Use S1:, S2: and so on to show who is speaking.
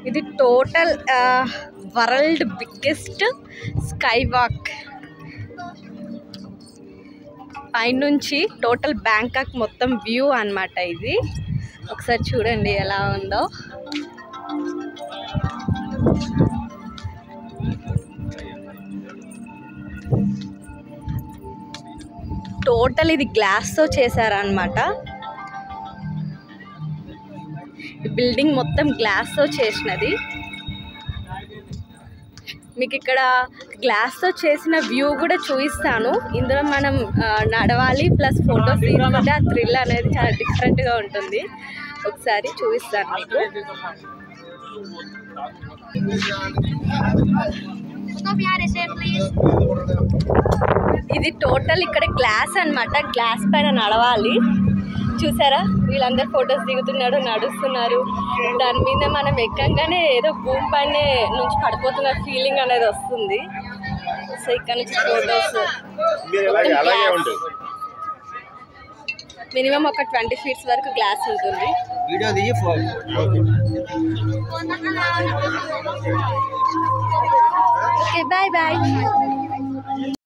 S1: ఇది total world biggest sky walk. పైనుంచి total Bangkok మొత్తం వ్యూ అన్నమాట. ఇది ఒకసారి చూడండి ఎలా ఉందో. టోటల్ ఇది గ్లాస్తో చేశారనమాట. బిల్డింగ్ మొత్తం గ్లాస్తో చేసినది. మీకు ఇక్కడ గ్లాస్తో చేసిన వ్యూ కూడా చూపిస్తాను. ఇందులో మనం నడవాలి ప్లస్ ఫొటోస్ తీసుకుంటే ఆ థ్రిల్ అనేది చాలా డిఫరెంట్గా ఉంటుంది. ఒకసారి చూపిస్తాను మీకు. ఇది టోటల్ ఇక్కడ గ్లాస్ అన్నమాట. గ్లాస్ పైన నడవాలి. చూసారా వీళ్ళందరూ ఫొటోస్ దిగుతున్నారు, నడుస్తున్నారు. దాని మీద మనం ఎక్కంగానే ఏదో భూమి పైన నుంచి పడిపోతున్న ఫీలింగ్ అనేది వస్తుంది. సో ఇక్కడ నుంచి ఫొటోస్ మినిమం ఒక 20 feet వరకు గ్లాస్ ఉంటుంది. Okay bye bye.